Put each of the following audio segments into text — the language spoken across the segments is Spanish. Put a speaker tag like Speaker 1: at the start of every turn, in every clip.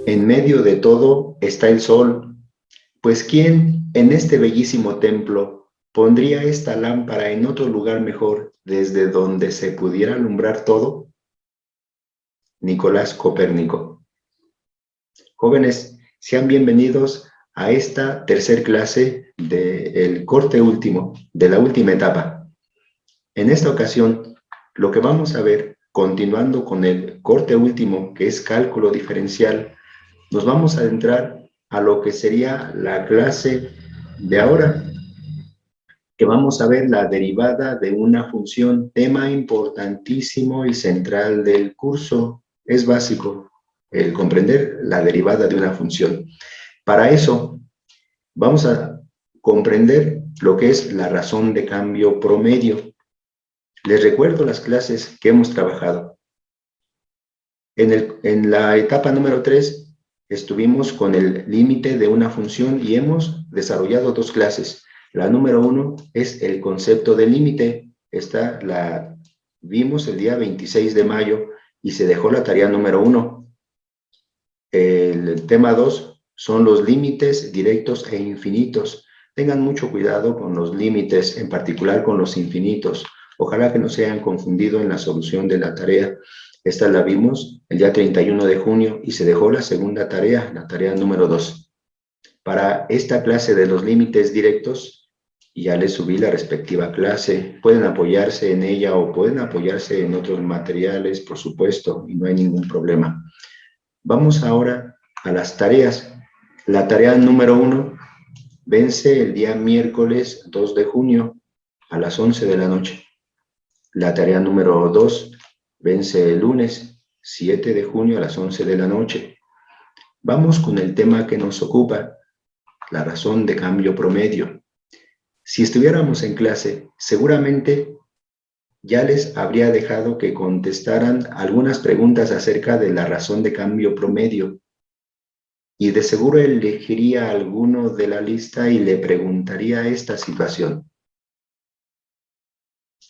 Speaker 1: En medio de todo está el sol, pues ¿quién en este bellísimo templo pondría esta lámpara en otro lugar mejor desde donde se pudiera alumbrar todo? Nicolás Copérnico. Jóvenes, sean bienvenidos a esta tercer clase del corte último, de la última etapa. En esta ocasión, lo que vamos a ver, continuando con el corte último, que es cálculo diferencial, nos vamos a adentrar a lo que sería la clase de ahora, que vamos a ver la derivada de una función, tema importantísimo y central del curso. Es básico el comprender la derivada de una función. Para eso, vamos a comprender lo que es la razón de cambio promedio. Les recuerdo las clases que hemos trabajado. En la etapa número 3 estuvimos con el límite de una función y hemos desarrollado dos clases. La número 1 es el concepto de límite. Esta la vimos el día 26 de mayo y se dejó la tarea número 1. El tema 2 son los límites directos e infinitos. Tengan mucho cuidado con los límites, en particular con los infinitos. Ojalá que no se hayan confundido en la solución de la tarea. Esta la vimos el día 31 de junio y se dejó la segunda tarea, la tarea número 2. Para esta clase de los límites directos, ya les subí la respectiva clase. Pueden apoyarse en ella o pueden apoyarse en otros materiales, por supuesto, y no hay ningún problema. Vamos ahora a las tareas. La tarea número 1 vence el día miércoles 2 de junio a las 11 de la noche. La tarea número 2 vence el lunes 7 de junio a las 11 de la noche. Vamos con el tema que nos ocupa, la razón de cambio promedio. Si estuviéramos en clase, seguramente ya les habría dejado que contestaran algunas preguntas acerca de la razón de cambio promedio. Y de seguro elegiría alguno de la lista y le preguntaría esta situación.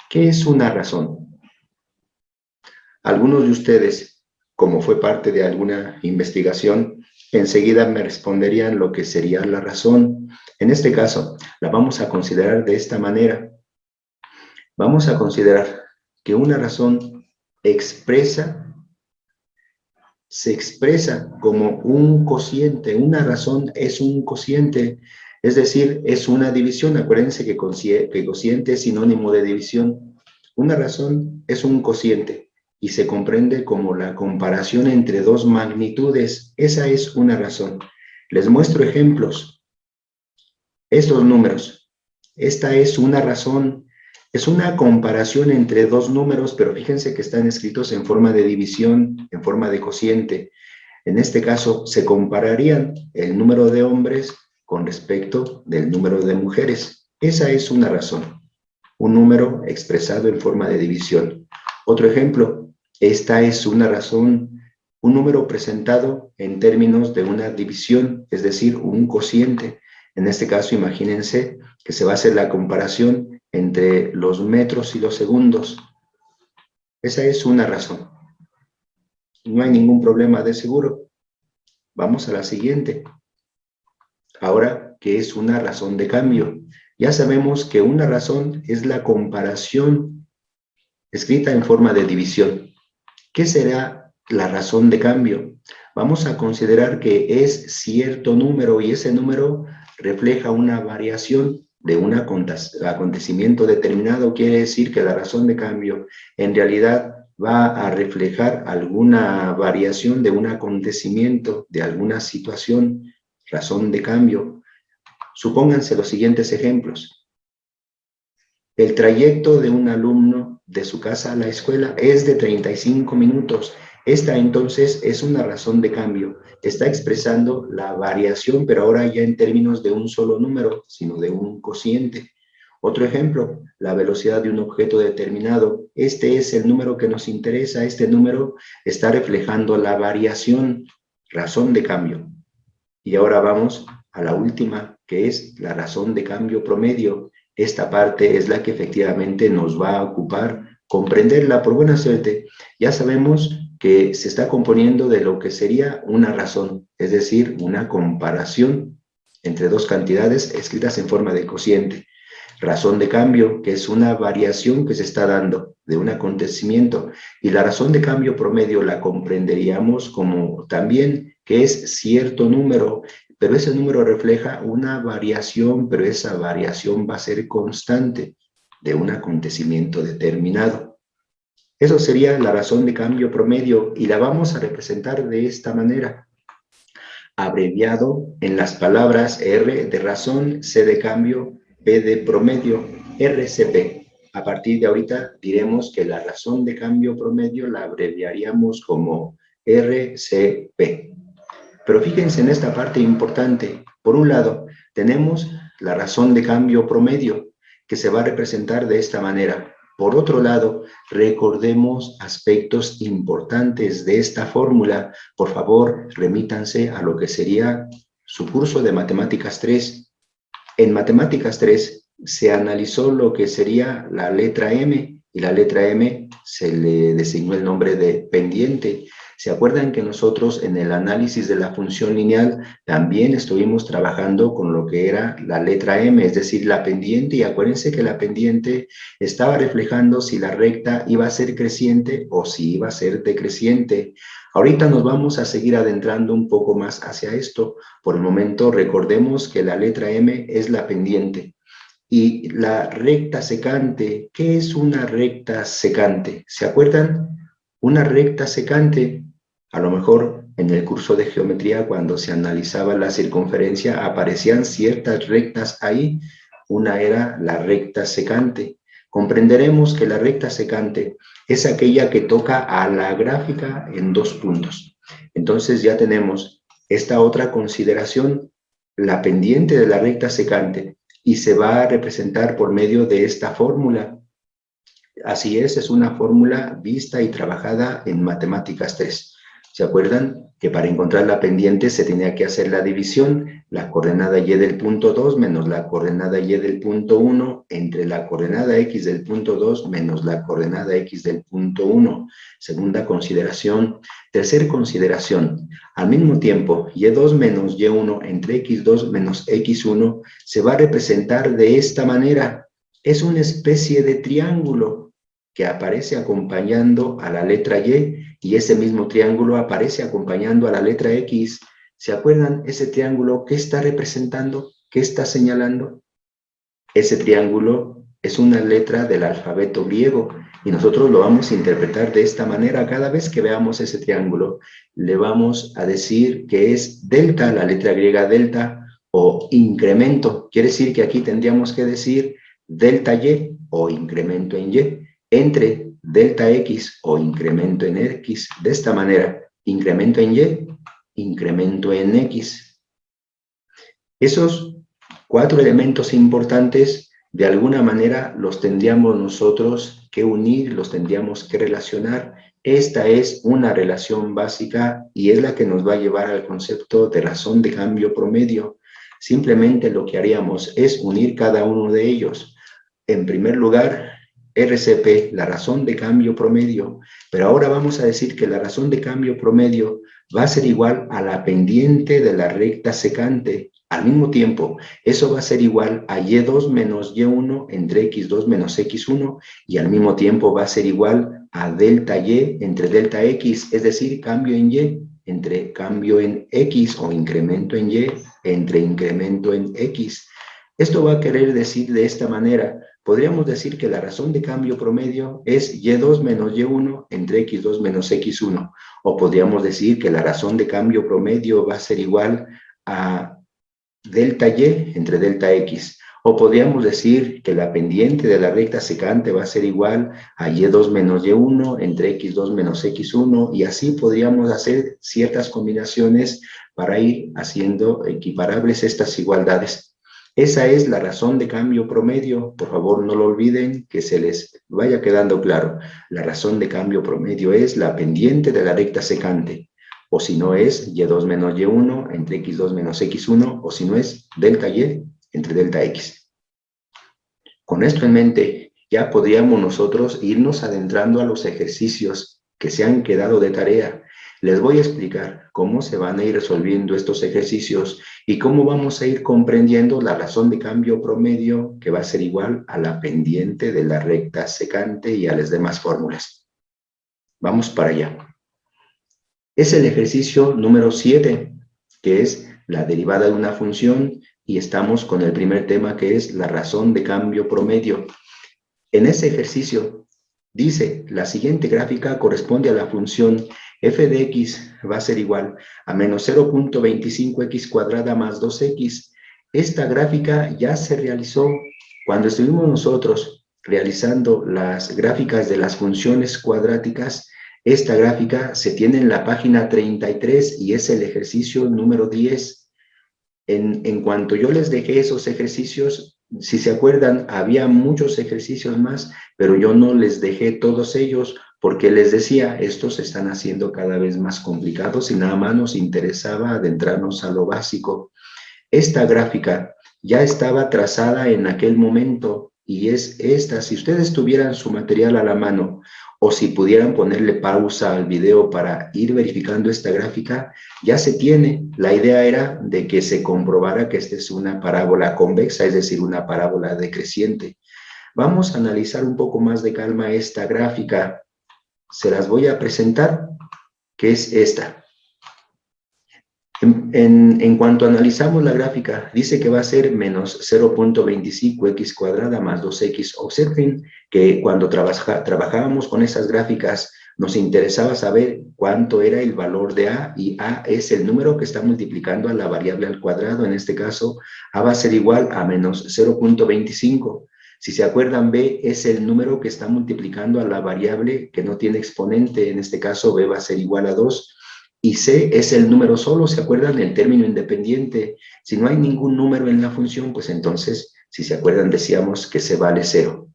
Speaker 1: ¿Qué es una razón? Algunos de ustedes, como fue parte de alguna investigación, enseguida me responderían lo que sería la razón. En este caso, la vamos a considerar de esta manera. Vamos a considerar que una razón se expresa como un cociente. Una razón es un cociente, es decir, es una división. Acuérdense que cociente es sinónimo de división. Una razón es un cociente y se comprende como la comparación entre dos magnitudes. Esa es una razón. Les muestro ejemplos. Estos números. Esta es una razón. Es una comparación entre dos números, pero fíjense que están escritos en forma de división, en forma de cociente. En este caso, se compararían el número de hombres con respecto del número de mujeres. Esa es una razón. Un número expresado en forma de división. Otro ejemplo. Esta es una razón, un número presentado en términos de una división, es decir, un cociente. En este caso, imagínense que se va a hacer la comparación entre los metros y los segundos. Esa es una razón. No hay ningún problema de seguro. Vamos a la siguiente. Ahora, ¿qué es una razón de cambio? Ya sabemos que una razón es la comparación escrita en forma de división. ¿Qué será la razón de cambio? Vamos a considerar que es cierto número y ese número refleja una variación de un acontecimiento determinado. Quiere decir que la razón de cambio en realidad va a reflejar alguna variación de un acontecimiento, de alguna situación, razón de cambio. Supónganse los siguientes ejemplos. El trayecto de un alumno de su casa a la escuela es de 35 minutos. Esta entonces es una razón de cambio. Está expresando la variación, pero ahora ya en términos de un solo número, sino de un cociente. Otro ejemplo, la velocidad de un objeto determinado. Este es el número que nos interesa. Este número está reflejando la variación, razón de cambio. Y ahora vamos a la última, que es la razón de cambio promedio. Esta parte es la que efectivamente nos va a ocupar comprenderla. Por buena suerte, ya sabemos que se está componiendo de lo que sería una razón, es decir, una comparación entre dos cantidades escritas en forma de cociente. Razón de cambio, que es una variación que se está dando de un acontecimiento, y la razón de cambio promedio la comprenderíamos como también que es cierto número, pero ese número refleja una variación, pero esa variación va a ser constante de un acontecimiento determinado. Eso sería la razón de cambio promedio y la vamos a representar de esta manera. Abreviado en las palabras R de razón, C de cambio, P de promedio, RCP. A partir de ahorita diremos que la razón de cambio promedio la abreviaríamos como RCP. Pero fíjense en esta parte importante. Por un lado, tenemos la razón de cambio promedio, que se va a representar de esta manera. Por otro lado, recordemos aspectos importantes de esta fórmula. Por favor, remítanse a lo que sería su curso de Matemáticas 3. En Matemáticas 3 se analizó lo que sería la letra M, y la letra M se le designó el nombre de pendiente. ¿Se acuerdan que nosotros en el análisis de la función lineal también estuvimos trabajando con lo que era la letra M, es decir, la pendiente? Y acuérdense que la pendiente estaba reflejando si la recta iba a ser creciente o si iba a ser decreciente. Ahorita nos vamos a seguir adentrando un poco más hacia esto. Por el momento recordemos que la letra M es la pendiente. Y la recta secante, ¿qué es una recta secante? ¿Se acuerdan? Una recta secante, a lo mejor en el curso de geometría, cuando se analizaba la circunferencia, aparecían ciertas rectas ahí. Una era la recta secante. Comprenderemos que la recta secante es aquella que toca a la gráfica en dos puntos. Entonces ya tenemos esta otra consideración, la pendiente de la recta secante, y se va a representar por medio de esta fórmula. Así es una fórmula vista y trabajada en Matemáticas 3. ¿Se acuerdan? Que para encontrar la pendiente se tenía que hacer la división, la coordenada y del punto 2 menos la coordenada y del punto 1 entre la coordenada x del punto 2 menos la coordenada x del punto 1. Segunda consideración. Tercera consideración. Al mismo tiempo, y2 menos y1 entre x2 menos x1 se va a representar de esta manera. Es una especie de triángulo que aparece acompañando a la letra y ese mismo triángulo aparece acompañando a la letra X. ¿Se acuerdan ese triángulo? ¿Qué está representando? ¿Qué está señalando? Ese triángulo es una letra del alfabeto griego y nosotros lo vamos a interpretar de esta manera. Cada vez que veamos ese triángulo, le vamos a decir que es delta, la letra griega delta, o incremento. Quiere decir que aquí tendríamos que decir delta Y o incremento en Y, entre delta X o incremento en X, de esta manera, incremento en Y, incremento en X. Esos cuatro elementos importantes, de alguna manera los tendríamos nosotros que unir, los tendríamos que relacionar. Esta es una relación básica y es la que nos va a llevar al concepto de razón de cambio promedio. Simplemente lo que haríamos es unir cada uno de ellos. En primer lugar, RCP, la razón de cambio promedio, pero ahora vamos a decir que la razón de cambio promedio va a ser igual a la pendiente de la recta secante. Al mismo tiempo, eso va a ser igual a Y2 menos Y1 entre X2 menos X1, y al mismo tiempo va a ser igual a delta Y entre delta X, es decir, cambio en Y entre cambio en X, o incremento en Y entre incremento en X. Esto va a querer decir de esta manera. Podríamos decir que la razón de cambio promedio es Y2 menos Y1 entre X2 menos X1. O podríamos decir que la razón de cambio promedio va a ser igual a delta Y entre delta X. O podríamos decir que la pendiente de la recta secante va a ser igual a Y2 menos Y1 entre X2 menos X1. Y así podríamos hacer ciertas combinaciones para ir haciendo equiparables estas igualdades. Esa es la razón de cambio promedio. Por favor, no lo olviden, que se les vaya quedando claro. La razón de cambio promedio es la pendiente de la recta secante. O si no es Y2 menos Y1 entre X2 menos X1, o si no es delta Y entre delta X. Con esto en mente, ya podríamos nosotros irnos adentrando a los ejercicios que se han quedado de tarea. Les voy a explicar cómo se van a ir resolviendo estos ejercicios y cómo vamos a ir comprendiendo la razón de cambio promedio, que va a ser igual a la pendiente de la recta secante y a las demás fórmulas. Vamos para allá. Es el ejercicio número 7, que es la derivada de una función, y estamos con el primer tema, que es la razón de cambio promedio. En ese ejercicio dice, la siguiente gráfica corresponde a la función f de x va a ser igual a menos 0.25x cuadrada más 2x. Esta gráfica ya se realizó cuando estuvimos nosotros realizando las gráficas de las funciones cuadráticas. Esta gráfica se tiene en la página 33 y es el ejercicio número 10. En cuanto yo les dejé esos ejercicios, si se acuerdan, había muchos ejercicios más, pero yo no les dejé todos ellos porque les decía, estos se están haciendo cada vez más complicados y nada más nos interesaba adentrarnos a lo básico. Esta gráfica ya estaba trazada en aquel momento y es esta. Si ustedes tuvieran su material a la mano o si pudieran ponerle pausa al video para ir verificando esta gráfica, ya se tiene. La idea era de que se comprobara que esta es una parábola convexa, es decir, una parábola decreciente. Vamos a analizar un poco más de calma esta gráfica. Se las voy a presentar, que es esta. En cuanto analizamos la gráfica, dice que va a ser menos 0.25x cuadrada más 2x. Observen que cuando trabajábamos con esas gráficas, nos interesaba saber cuánto era el valor de a, y a es el número que está multiplicando a la variable al cuadrado. En este caso, a va a ser igual a menos 0.25. Si se acuerdan, b es el número que está multiplicando a la variable que no tiene exponente. En este caso, b va a ser igual a 2. Y c es el número solo, ¿se acuerdan? El término independiente. Si no hay ningún número en la función, pues entonces, si se acuerdan, decíamos que c vale 0.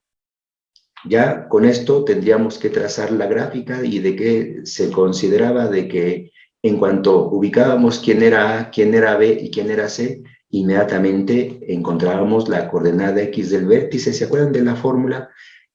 Speaker 1: Ya con esto tendríamos que trazar la gráfica y de qué se consideraba de que en cuanto ubicábamos quién era a, quién era b y quién era c, inmediatamente encontrábamos la coordenada x del vértice. ¿Se acuerdan de la fórmula?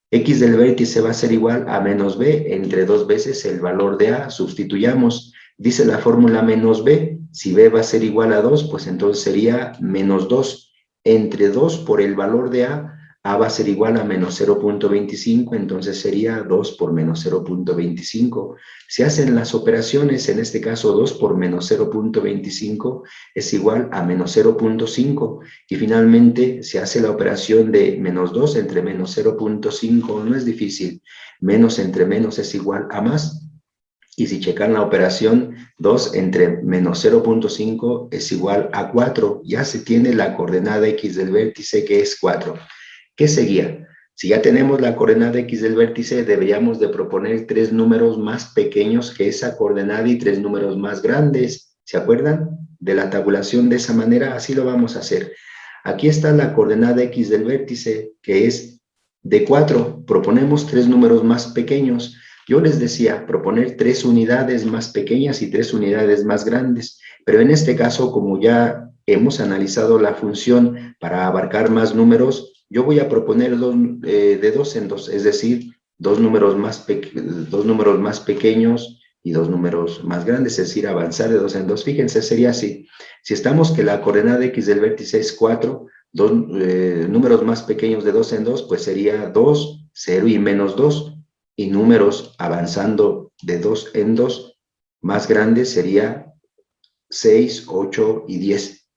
Speaker 1: X del vértice va a ser igual a menos b entre 2 veces el valor de a. Sustituyamos. Dice la fórmula menos b, si b va a ser igual a 2, pues entonces sería menos 2 entre 2 por el valor de a va a ser igual a menos 0.25, entonces sería 2 por menos 0.25. Si hacen las operaciones, en este caso 2 por menos 0.25 es igual a menos 0.5, y finalmente se hace la operación de menos 2 entre menos 0.5, no es difícil, menos entre menos es igual a más. Y si checan la operación, 2 entre menos 0.5 es igual a 4. Ya se tiene la coordenada x del vértice, que es 4. ¿Qué seguía? Si ya tenemos la coordenada x del vértice, deberíamos de proponer 3 números más pequeños que esa coordenada y 3 números más grandes. ¿Se acuerdan de la tabulación de esa manera? Así lo vamos a hacer. Aquí está la coordenada x del vértice, que es de 4. Proponemos 3 números más pequeños. Yo les decía, proponer 3 unidades más pequeñas y 3 unidades más grandes, pero en este caso, como ya hemos analizado la función para abarcar más números, yo voy a proponer de 2 en 2, es decir, 2 números más pequeños y 2 números más grandes, es decir, avanzar de 2 en 2. Fíjense, sería así. Si estamos que la coordenada x del vértice es 4, números más pequeños de 2 en 2, pues sería 2, 0 y menos 2. Y números avanzando de 2 en 2 más grandes sería 6, 8 y 10.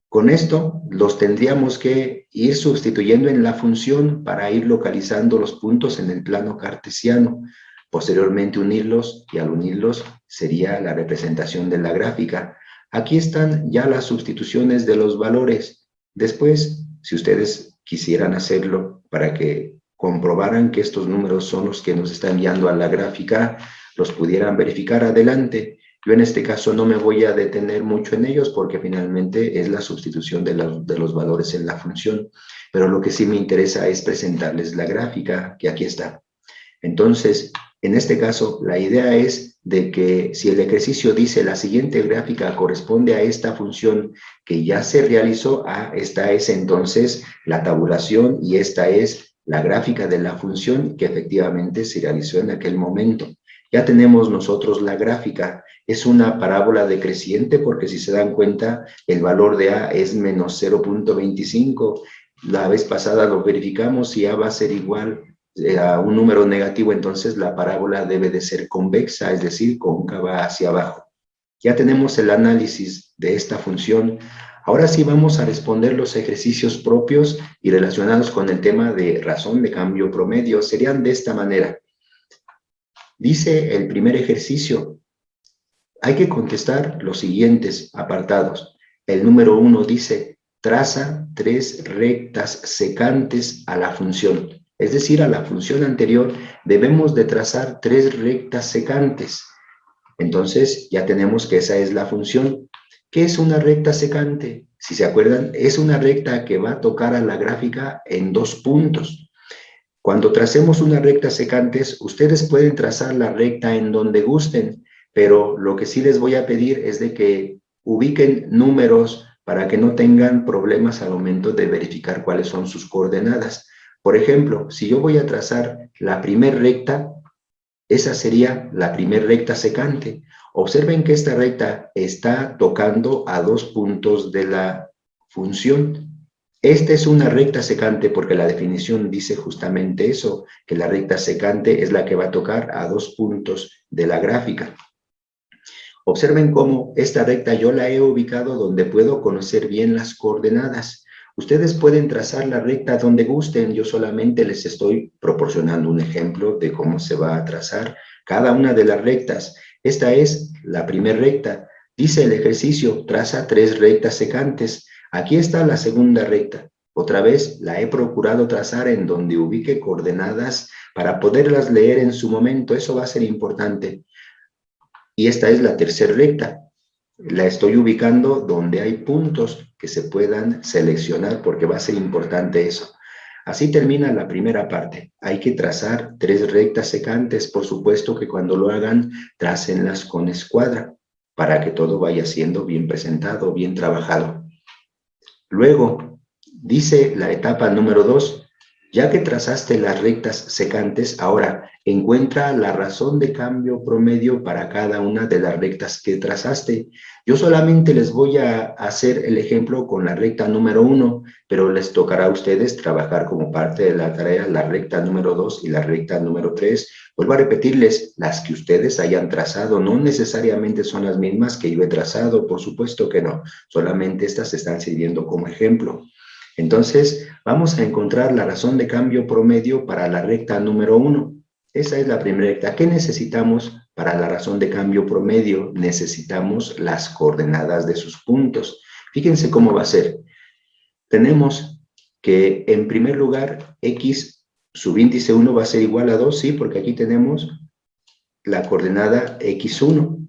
Speaker 1: Con esto los tendríamos que ir sustituyendo en la función para ir localizando los puntos en el plano cartesiano. Posteriormente unirlos, y al unirlos sería la representación de la gráfica. Aquí están ya las sustituciones de los valores. Después, si ustedes quisieran hacerlo para que comprobaran que estos números son los que nos están guiando a la gráfica, los pudieran verificar adelante. Yo en este caso no me voy a detener mucho en ellos porque finalmente es la sustitución de los valores en la función, pero lo que sí me interesa es presentarles la gráfica, que aquí está. Entonces, en este caso, la idea es de que si el ejercicio dice la siguiente gráfica corresponde a esta función que ya se realizó, esta es entonces la tabulación y esta es la gráfica de la función que efectivamente se realizó en aquel momento. Ya tenemos nosotros la gráfica. Es una parábola decreciente porque si se dan cuenta, el valor de A es menos 0.25. La vez pasada lo verificamos, si A va a ser igual a un número negativo, entonces la parábola debe de ser convexa, es decir, cóncava hacia abajo. Ya tenemos el análisis de esta función. Ahora sí vamos a responder los ejercicios propios y relacionados con el tema de razón de cambio promedio. Serían de esta manera. Dice el primer ejercicio, hay que contestar los siguientes apartados. El número 1 dice, traza 3 rectas secantes a la función. Es decir, a la función anterior debemos de trazar 3 rectas secantes. Entonces, ya tenemos que esa es la función. ¿Qué es una recta secante? Si se acuerdan, es una recta que va a tocar a la gráfica en 2 puntos. Cuando tracemos una recta secantes, ustedes pueden trazar la recta en donde gusten, pero lo que sí les voy a pedir es de que ubiquen números para que no tengan problemas al momento de verificar cuáles son sus coordenadas. Por ejemplo, si yo voy a trazar la primer recta, esa sería la primer recta secante. Observen que esta recta está tocando a 2 puntos de la función. Esta es una recta secante porque la definición dice justamente eso, que la recta secante es la que va a tocar a 2 puntos de la gráfica. Observen cómo esta recta yo la he ubicado donde puedo conocer bien las coordenadas. Ustedes pueden trazar la recta donde gusten, yo solamente les estoy proporcionando un ejemplo de cómo se va a trazar cada una de las rectas. Esta es la primera recta. Dice el ejercicio, traza 3 rectas secantes. Aquí está la segunda recta. Otra vez la he procurado trazar en donde ubique coordenadas para poderlas leer en su momento. Eso va a ser importante. Y esta es la tercera recta. La estoy ubicando donde hay puntos que se puedan seleccionar porque va a ser importante eso. Así termina la primera parte. Hay que trazar 3 rectas secantes. Por supuesto que cuando lo hagan, trácenlas con escuadra para que todo vaya siendo bien presentado, bien trabajado. Luego, dice la etapa número 2, ya que trazaste las rectas secantes, ahora encuentra la razón de cambio promedio para cada una de las rectas que trazaste. Yo solamente les voy a hacer el ejemplo con la recta número 1, pero les tocará a ustedes trabajar como parte de la tarea la recta número 2 y la recta número 3. Vuelvo a repetirles, las que ustedes hayan trazado no necesariamente son las mismas que yo he trazado, por supuesto que no, solamente estas están sirviendo como ejemplo. Entonces, vamos a encontrar la razón de cambio promedio para la recta número 1. Esa es la primera recta. ¿Qué necesitamos para la razón de cambio promedio? Necesitamos las coordenadas de sus puntos. Fíjense cómo va a ser. Tenemos que, en primer lugar, x subíndice 1 va a ser igual a 2, sí, porque aquí tenemos la coordenada x1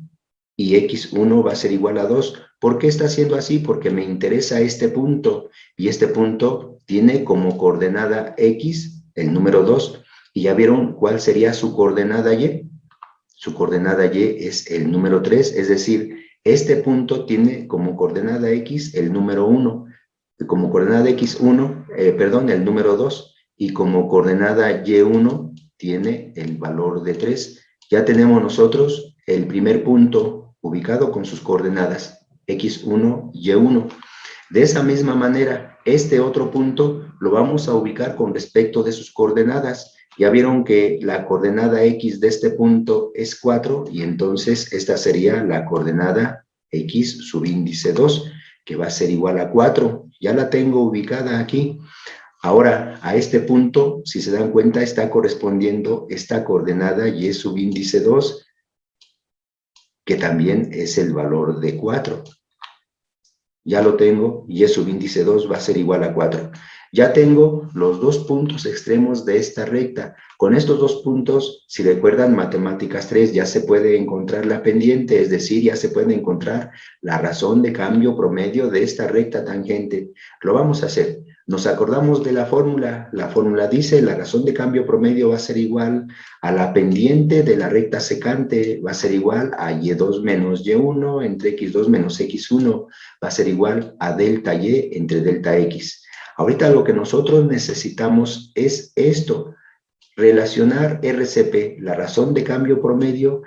Speaker 1: y x1 va a ser igual a 2. ¿Por qué está haciendo así? Porque me interesa este punto y este punto tiene como coordenada x, el número 2, y ya vieron cuál sería su coordenada y. Su coordenada y es el número 3, es decir, este punto tiene como coordenada x el número 1, como coordenada x1, el número 2, y como coordenada y1 tiene el valor de 3. Ya tenemos nosotros el primer punto ubicado con sus coordenadas x1, y1. De esa misma manera, este otro punto lo vamos a ubicar con respecto de sus coordenadas. Ya vieron que la coordenada x de este punto es 4 y entonces esta sería la coordenada x subíndice 2, que va a ser igual a 4. Ya la tengo ubicada aquí. Ahora, a este punto, si se dan cuenta, está correspondiendo esta coordenada y subíndice 2, que también es el valor de 4. Ya lo tengo, y subíndice 2 va a ser igual a 4. Ya tengo los 2 puntos extremos de esta recta. Con estos 2 puntos, si recuerdan matemáticas 3, ya se puede encontrar la pendiente, es decir, ya se puede encontrar la razón de cambio promedio de esta recta tangente. Lo vamos a hacer. Nos acordamos de la fórmula. La fórmula dice la razón de cambio promedio va a ser igual a la pendiente de la recta secante, va a ser igual a y2 menos y1 entre x2 menos x1, va a ser igual a delta y entre delta x. Ahorita lo que nosotros necesitamos es esto. relacionar RCP, la razón de cambio promedio,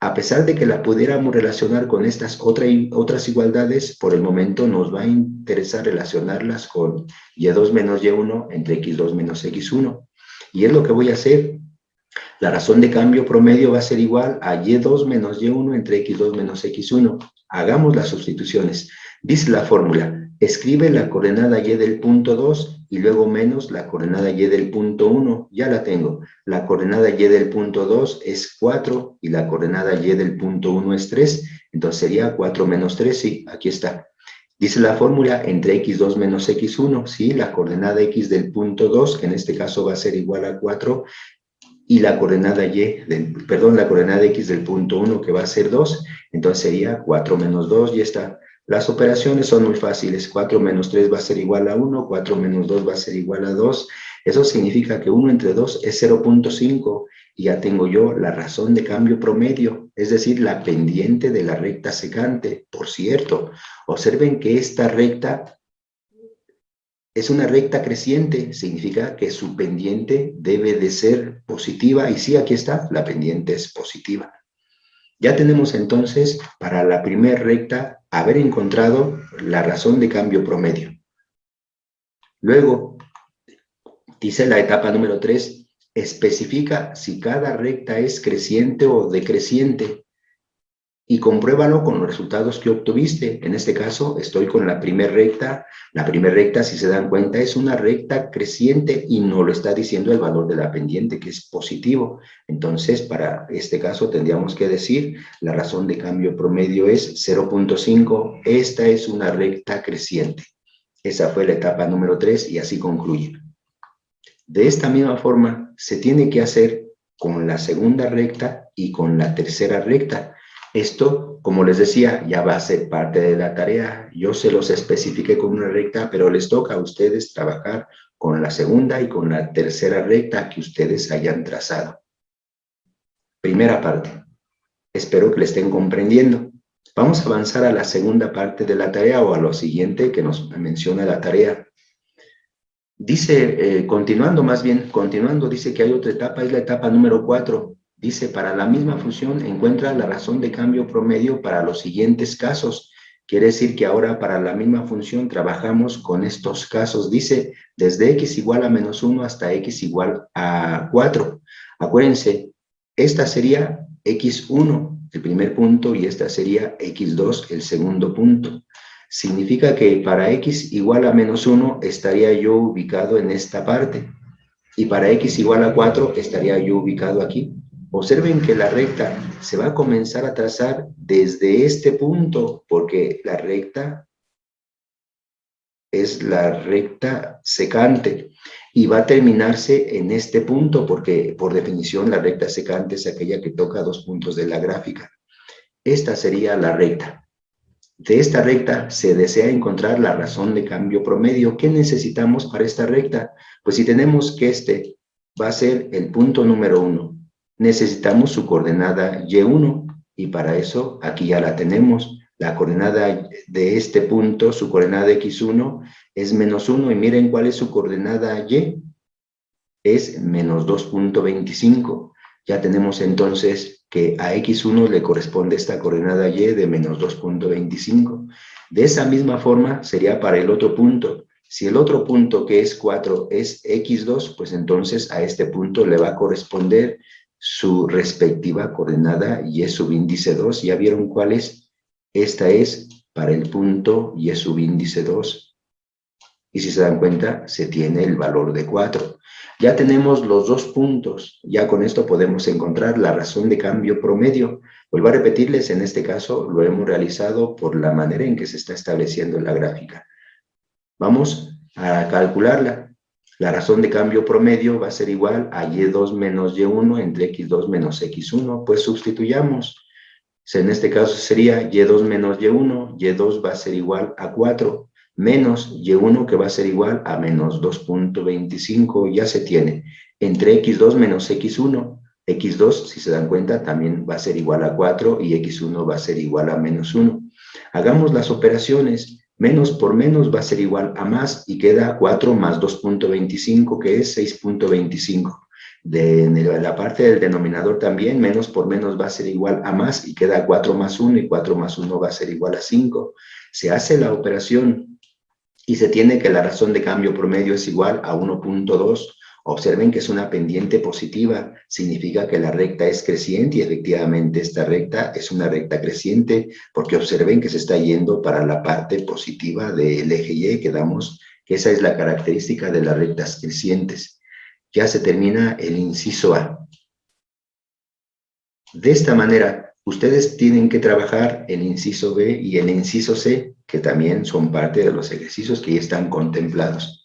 Speaker 1: a pesar de que la pudiéramos relacionar con estas otras igualdades, por el momento nos va a interesar relacionarlas con y2 menos y1 entre x2 menos x1. Y es lo que voy a hacer. La razón de cambio promedio va a ser igual a y2 menos y1 entre x2 menos x1. Hagamos las sustituciones. Dice la fórmula, escribe la coordenada y del punto 2 y luego menos la coordenada y del punto 1. Ya la tengo. La coordenada y del punto 2 es 4 y la coordenada y del punto 1 es 3. Entonces sería 4 menos 3, sí, aquí está. Dice la fórmula entre x2 menos x1, sí, la coordenada x del punto 2, que en este caso va a ser igual a 4, y la coordenada la coordenada x del punto 1 que va a ser 2, entonces sería 4 menos 2, y está. Las operaciones son muy fáciles, 4 menos 3 va a ser igual a 1, 4 menos 2 va a ser igual a 2, eso significa que 1 entre 2 es 0.5, y ya tengo yo la razón de cambio promedio, es decir, la pendiente de la recta secante. Por cierto, observen que esta recta es una recta creciente, significa que su pendiente debe de ser positiva, y sí, aquí está, la pendiente es positiva. Ya tenemos entonces, para la primera recta, haber encontrado la razón de cambio promedio. Luego, dice la etapa número 3, especifica si cada recta es creciente o decreciente, y compruébalo con los resultados que obtuviste. En este caso, estoy con la primera recta. La primera recta, si se dan cuenta, es una recta creciente y no lo está diciendo el valor de la pendiente, que es positivo. Entonces, para este caso, tendríamos que decir, la razón de cambio promedio es 0.5. Esta es una recta creciente. Esa fue la etapa número 3 y así concluye. De esta misma forma, se tiene que hacer con la segunda recta y con la tercera recta. Esto, como les decía, ya va a ser parte de la tarea. Yo se los especifiqué con una recta, pero les toca a ustedes trabajar con la segunda y con la tercera recta que ustedes hayan trazado. Primera parte. Espero que le estén comprendiendo. Vamos a avanzar a la segunda parte de la tarea, o a lo siguiente que nos menciona la tarea. Dice, continuando, dice que hay otra etapa, es la etapa número 4. Dice, para la misma función encuentra la razón de cambio promedio para los siguientes casos. Quiere decir que ahora para la misma función trabajamos con estos casos. Dice, desde x igual a menos 1 hasta x igual a 4. Acuérdense, esta sería x1, el primer punto, y esta sería x2, el segundo punto. Significa que para x igual a menos 1 estaría yo ubicado en esta parte, y para x igual a 4 estaría yo ubicado aquí. Observen que la recta se va a comenzar a trazar desde este punto, porque la recta es la recta secante, y va a terminarse en este punto, porque por definición la recta secante es aquella que toca dos puntos de la gráfica. Esta sería la recta. De esta recta se desea encontrar la razón de cambio promedio. ¿Qué necesitamos para esta recta? Pues si tenemos que este va a ser el punto número 1, necesitamos su coordenada y1, y para eso aquí ya la tenemos. La coordenada de este punto, su coordenada x1 es menos 1, y miren cuál es su coordenada y, es menos 2.25. Ya tenemos entonces que a x1 le corresponde esta coordenada y de menos 2.25. De esa misma forma sería para el otro punto. Si el otro punto, que es 4, es x2, pues entonces a este punto le va a corresponder su respectiva coordenada y es subíndice 2. ¿Ya vieron cuál es? Esta es para el punto y es subíndice 2. Y si se dan cuenta, se tiene el valor de 4. Ya tenemos los dos puntos. Ya con esto podemos encontrar la razón de cambio promedio. Vuelvo a repetirles, en este caso lo hemos realizado por la manera en que se está estableciendo la gráfica. Vamos a calcularla. La razón de cambio promedio va a ser igual a y2 menos y1 entre x2 menos x1. Pues sustituyamos. En este caso sería y2 menos y1. y2 va a ser igual a 4. Menos y1, que va a ser igual a menos 2.25, ya se tiene. Entre x2 menos x1, x2, si se dan cuenta, también va a ser igual a 4, y x1 va a ser igual a menos 1. Hagamos las operaciones. Menos por menos va a ser igual a más, y queda 4 más 2.25, que es 6.25. la parte del denominador también, menos por menos va a ser igual a más y queda 4 más 1 y 4 más 1 va a ser igual a 5. Se hace la operación y se tiene que la razón de cambio promedio es igual a 1.2. Observen que es una pendiente positiva, significa que la recta es creciente y efectivamente esta recta es una recta creciente porque observen que se está yendo para la parte positiva del eje Y, que damos que esa es la característica de las rectas crecientes. Ya se termina el inciso A. De esta manera, ustedes tienen que trabajar el inciso B y el inciso C, que también son parte de los ejercicios que ya están contemplados.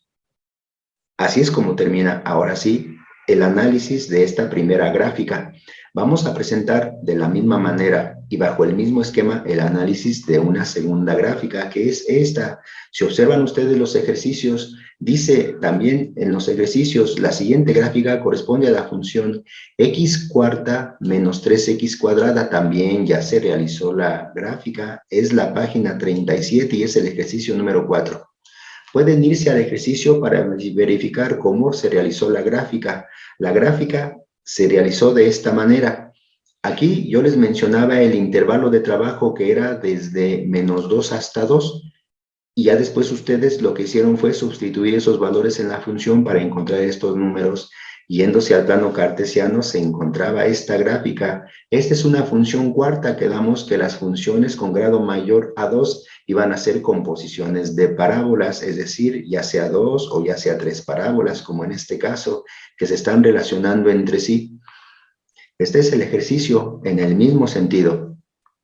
Speaker 1: Así es como termina, ahora sí, el análisis de esta primera gráfica. Vamos a presentar de la misma manera y bajo el mismo esquema el análisis de una segunda gráfica, que es esta. Si observan ustedes los ejercicios, dice también en los ejercicios, la siguiente gráfica corresponde a la función x cuarta menos 3x cuadrada. También ya se realizó la gráfica, es la página 37 y es el ejercicio número 4. Pueden irse al ejercicio para verificar cómo se realizó la gráfica. La gráfica se realizó de esta manera. Aquí yo les mencionaba el intervalo de trabajo que era desde menos 2 hasta 2. Y ya después ustedes lo que hicieron fue sustituir esos valores en la función para encontrar estos números. Yéndose al plano cartesiano se encontraba esta gráfica. Esta es una función cuarta que damos que las funciones con grado mayor a 2 iban a ser composiciones de parábolas, es decir, ya sea 2 o ya sea 3 parábolas, como en este caso, que se están relacionando entre sí. Este es el ejercicio en el mismo sentido.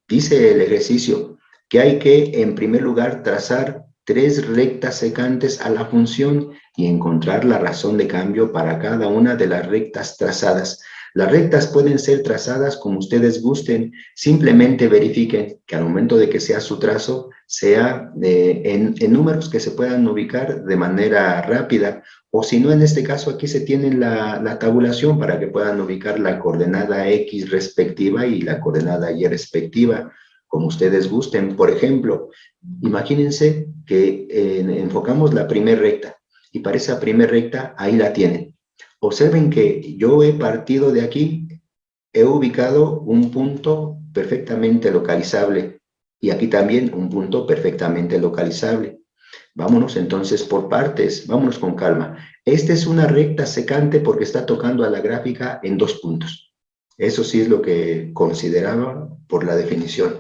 Speaker 1: Dice el ejercicio que hay que, en primer lugar, trazar 3 rectas secantes a la función y encontrar la razón de cambio para cada una de las rectas trazadas. Las rectas pueden ser trazadas como ustedes gusten, simplemente verifiquen que al momento de que sea su trazo, sea en números que se puedan ubicar de manera rápida, o si no, en este caso aquí se tiene la tabulación para que puedan ubicar la coordenada X respectiva y la coordenada Y respectiva, como ustedes gusten. Por ejemplo, imagínense que enfocamos la primera recta y para esa primera recta ahí la tienen. Observen que yo he partido de aquí, he ubicado un punto perfectamente localizable y aquí también un punto perfectamente localizable. Vámonos entonces por partes, vámonos con calma. Esta es una recta secante porque está tocando a la gráfica en 2 puntos. Eso sí es lo que consideraba por la definición.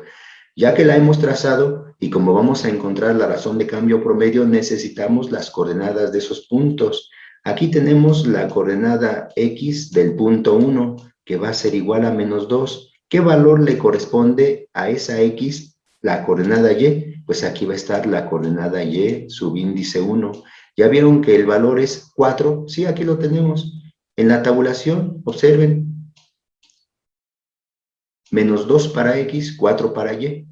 Speaker 1: Ya que la hemos trazado y como vamos a encontrar la razón de cambio promedio, necesitamos las coordenadas de esos puntos. Aquí tenemos la coordenada X del punto 1, que va a ser igual a menos 2. ¿Qué valor le corresponde a esa X, la coordenada Y? Pues aquí va a estar la coordenada Y, subíndice 1. ¿Ya vieron que el valor es 4? Sí, aquí lo tenemos. En la tabulación, observen, menos 2 para X, 4 para Y.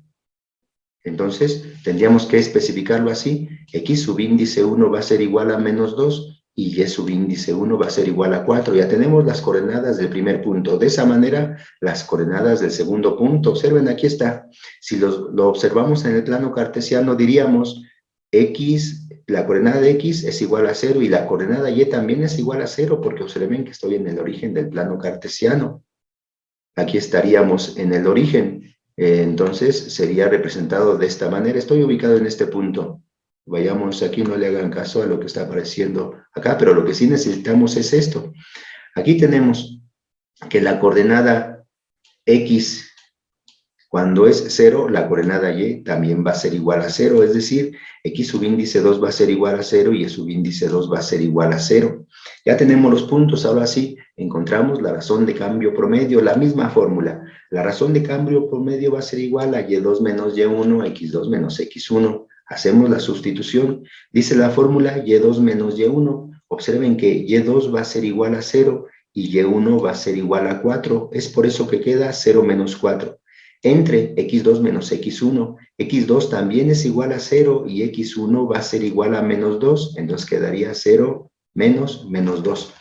Speaker 1: Entonces, tendríamos que especificarlo así. X subíndice 1 va a ser igual a menos 2 y Y subíndice 1 va a ser igual a 4. Ya tenemos las coordenadas del primer punto. De esa manera, las coordenadas del segundo punto. Observen, aquí está. Si lo observamos en el plano cartesiano, diríamos X, la coordenada de X es igual a 0 y la coordenada Y también es igual a 0 porque observen que estoy en el origen del plano cartesiano. Aquí estaríamos en el origen. Entonces sería representado de esta manera. Estoy ubicado en este punto. Vayamos aquí, no le hagan caso a lo que está apareciendo acá, pero lo que sí necesitamos es esto. Aquí tenemos que la coordenada X, cuando es 0, la coordenada Y también va a ser igual a 0, es decir, X subíndice 2 va a ser igual a 0 y Y subíndice 2 va a ser igual a 0. Ya tenemos los puntos, ahora sí, encontramos la razón de cambio promedio, la misma fórmula. La razón de cambio promedio va a ser igual a Y2 menos Y1, X2 menos X1. Hacemos la sustitución. Dice la fórmula Y2 menos Y1. Observen que Y2 va a ser igual a 0 y Y1 va a ser igual a 4. Es por eso que queda 0 menos 4. Entre X2 menos X1, X2 también es igual a 0 y X1 va a ser igual a menos 2, entonces quedaría 0 menos 2.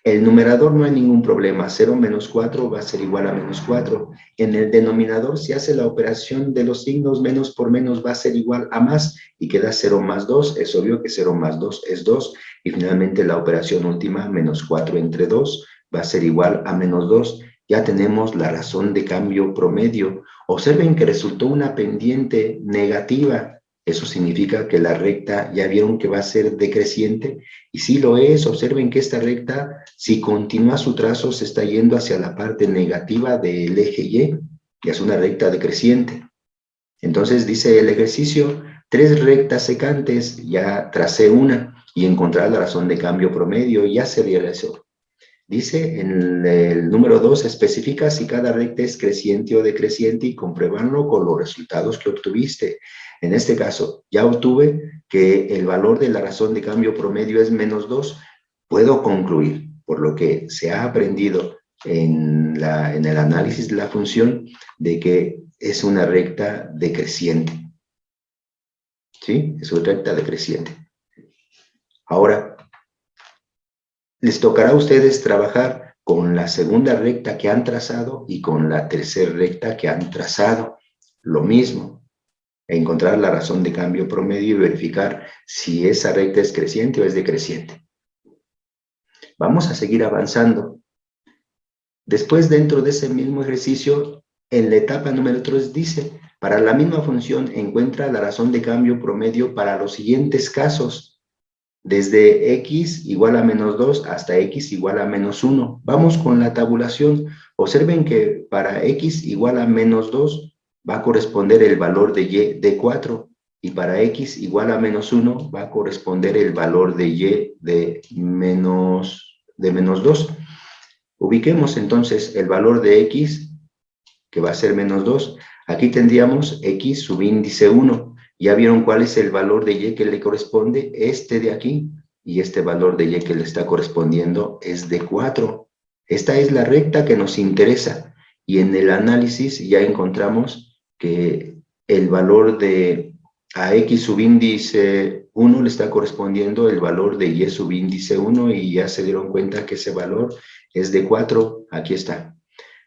Speaker 1: El numerador no hay ningún problema, 0 menos 4 va a ser igual a menos 4. En el denominador se hace la operación de los signos, menos por menos va a ser igual a más y queda 0 más 2, es obvio que 0 más 2 es 2 y finalmente la operación última, menos 4 entre 2, va a ser igual a menos 2. Ya tenemos la razón de cambio promedio. Observen que resultó una pendiente negativa. Eso significa que la recta, ya vieron que va a ser decreciente, y si lo es, observen que esta recta, si continúa su trazo, se está yendo hacia la parte negativa del eje Y, y es una recta decreciente. Entonces dice el ejercicio, 3 rectas secantes, ya tracé una, y encontrar la razón de cambio promedio, ya se realizó. Dice en el número 2, especifica si cada recta es creciente o decreciente y compruébanlo con los resultados que obtuviste. En este caso, ya obtuve que el valor de la razón de cambio promedio es menos 2. Puedo concluir, por lo que se ha aprendido en el análisis de la función, de que es una recta decreciente. ¿Sí? Es una recta decreciente. Ahora, les tocará a ustedes trabajar con la segunda recta que han trazado y con la tercera recta que han trazado. Lo mismo, encontrar la razón de cambio promedio y verificar si esa recta es creciente o es decreciente. Vamos a seguir avanzando. Después, dentro de ese mismo ejercicio, en la etapa número 3 dice, para la misma función encuentra la razón de cambio promedio para los siguientes casos. Desde x igual a menos 2 hasta x igual a menos 1. Vamos con la tabulación. Observen que para x igual a menos 2 va a corresponder el valor de y de 4. Y para x igual a menos 1 va a corresponder el valor de y de menos 2. Ubiquemos entonces el valor de x, que va a ser menos 2. Aquí tendríamos x subíndice 1. Ya vieron cuál es el valor de y que le corresponde, este de aquí, y este valor de y que le está correspondiendo es de 4. Esta es la recta que nos interesa, y en el análisis ya encontramos que el valor de a x subíndice 1 le está correspondiendo el valor de y subíndice 1, y ya se dieron cuenta que ese valor es de 4, aquí está.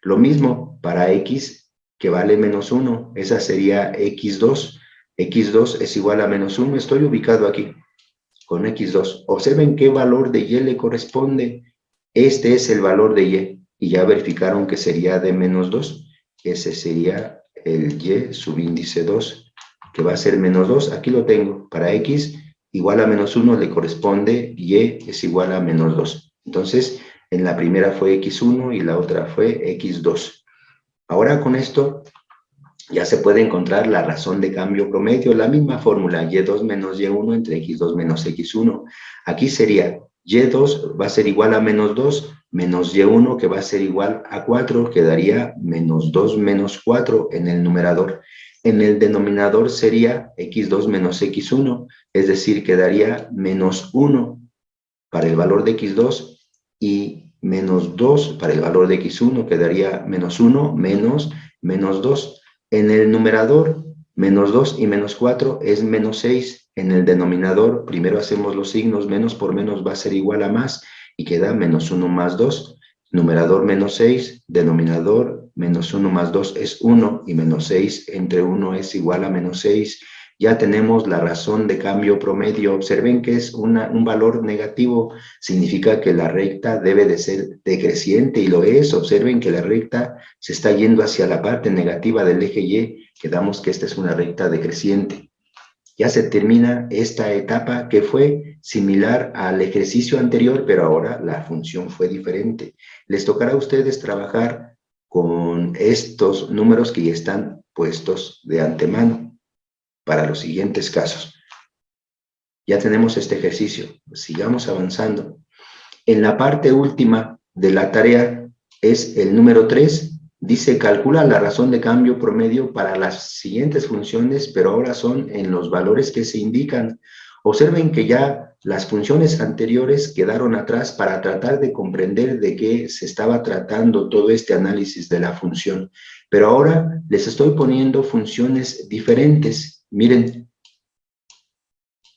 Speaker 1: Lo mismo para x, que vale menos 1, esa sería x2. x2 es igual a menos 1, estoy ubicado aquí, con x2. Observen qué valor de y le corresponde. Este es el valor de y ya verificaron que sería de menos 2. Ese sería el y subíndice 2, que va a ser menos 2. Aquí lo tengo. Para x igual a menos 1 le corresponde y es igual a menos 2. Entonces, en la primera fue x1 y la otra fue x2. Ahora con esto ya se puede encontrar la razón de cambio promedio, la misma fórmula, y2 menos y1 entre x2 menos x1. Aquí sería y2 va a ser igual a menos 2, menos y1 que va a ser igual a 4, quedaría menos 2 menos 4 en el numerador. En el denominador sería x2 menos x1, es decir, quedaría menos 1 para el valor de x2 y menos 2 para el valor de x1, quedaría menos 1 menos 2. En el numerador, menos 2 y menos 4 es menos 6. En el denominador, primero hacemos los signos, menos por menos va a ser igual a más, y queda menos 1 más 2. Numerador menos 6, denominador menos 1 más 2 es 1, y menos 6 entre 1 es igual a menos 6. Ya tenemos la razón de cambio promedio. Observen que es un valor negativo, significa que la recta debe de ser decreciente, y lo es. Observen que la recta se está yendo hacia la parte negativa del eje Y, quedamos que esta es una recta decreciente. Ya se termina esta etapa que fue similar al ejercicio anterior, pero ahora la función fue diferente. Les tocará a ustedes trabajar con estos números que ya están puestos de antemano para los siguientes casos. Ya tenemos este ejercicio, sigamos avanzando. En la parte última de la tarea es el número 3, dice calcula la razón de cambio promedio para las siguientes funciones, pero ahora son en los valores que se indican. Observen que ya las funciones anteriores quedaron atrás para tratar de comprender de qué se estaba tratando todo este análisis de la función. Pero ahora les estoy poniendo funciones diferentes. Miren,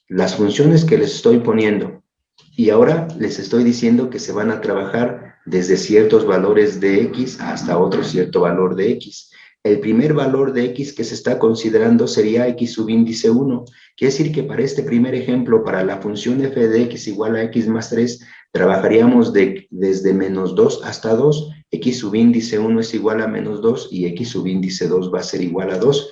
Speaker 1: las funciones que les estoy poniendo, y ahora les estoy diciendo que se van a trabajar desde ciertos valores de x hasta otro cierto valor de x. El primer valor de x que se está considerando sería x subíndice 1. Quiere decir que para este primer ejemplo, para la función f de x igual a x más 3, Trabajaríamos desde menos 2 hasta 2, x subíndice 1 es igual a menos 2 y x subíndice 2 va a ser igual a 2.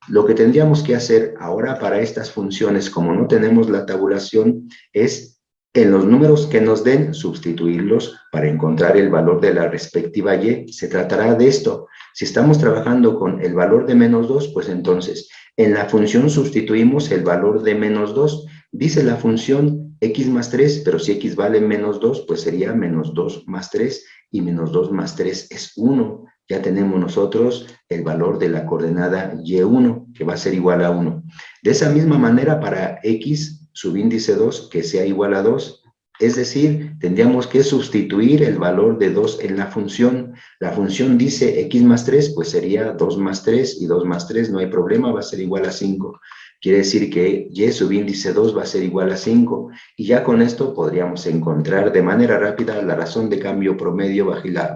Speaker 1: Lo que tendríamos que hacer ahora para estas funciones, como no tenemos la tabulación, es en los números que nos den, sustituirlos para encontrar el valor de la respectiva y. Se tratará de esto. Si estamos trabajando con el valor de menos 2, pues entonces en la función sustituimos el valor de menos 2. Dice la función x más 3, pero si x vale menos 2, pues sería menos 2 más 3, y menos 2 más 3 es 1. Ya tenemos nosotros el valor de la coordenada y1, que va a ser igual a 1. De esa misma manera, para x subíndice 2, que sea igual a 2, es decir, tendríamos que sustituir el valor de 2 en la función. La función dice x más 3, pues sería 2 más 3, y 2 más 3, no hay problema, va a ser igual a 5. Quiere decir que y subíndice 2 va a ser igual a 5, y ya con esto podríamos encontrar de manera rápida la razón de cambio promedio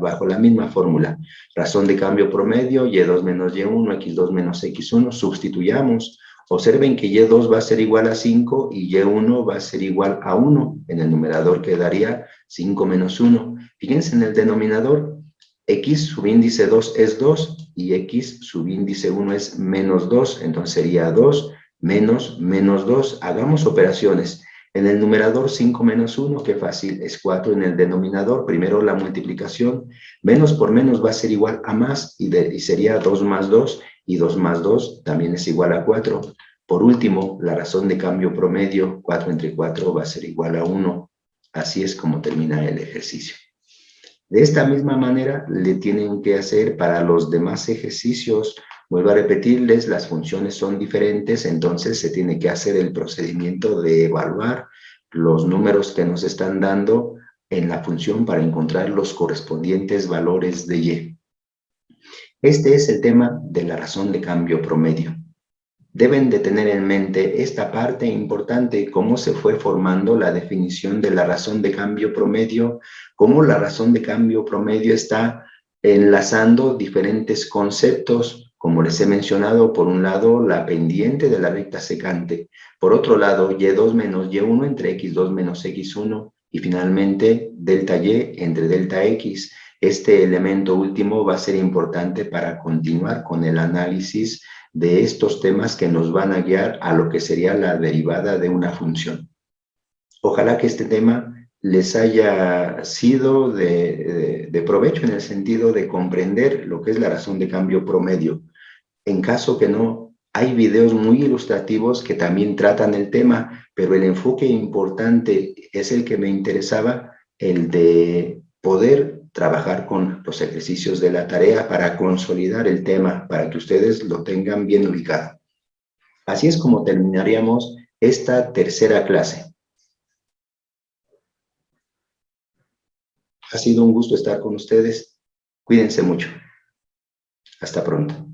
Speaker 1: bajo la misma fórmula. Razón de cambio promedio, y2 menos y1, x2 menos x1, sustituyamos. Observen que y2 va a ser igual a 5 y y1 va a ser igual a 1. En el numerador quedaría 5 menos 1. Fíjense en el denominador, x subíndice 2 es 2 y x subíndice 1 es menos 2, entonces sería 2 menos 2. Hagamos operaciones. En el numerador 5 menos 1, qué fácil, es 4. En el denominador, primero la multiplicación, menos por menos va a ser igual a más, y sería 2 más 2, y 2 más 2 también es igual a 4. Por último, la razón de cambio promedio, 4 entre 4 va a ser igual a 1. Así es como termina el ejercicio. De esta misma manera le tienen que hacer para los demás ejercicios. Vuelvo a repetirles, las funciones son diferentes, entonces se tiene que hacer el procedimiento de evaluar los números que nos están dando en la función para encontrar los correspondientes valores de y. Este es el tema de la razón de cambio promedio. Deben de tener en mente esta parte importante, cómo se fue formando la definición de la razón de cambio promedio, cómo la razón de cambio promedio está enlazando diferentes conceptos, como les he mencionado, por un lado, la pendiente de la recta secante, por otro lado, y2 menos y1 entre x2 menos x1, y finalmente, delta y entre delta x. Este elemento último va a ser importante para continuar con el análisis de estos temas que nos van a guiar a lo que sería la derivada de una función. Ojalá que este tema les haya sido de provecho en el sentido de comprender lo que es la razón de cambio promedio. En caso que no, hay videos muy ilustrativos que también tratan el tema, pero el enfoque importante es el que me interesaba, el de poder trabajar con los ejercicios de la tarea para consolidar el tema, para que ustedes lo tengan bien ubicado. Así es como terminaríamos esta tercera clase. Ha sido un gusto estar con ustedes. Cuídense mucho. Hasta pronto.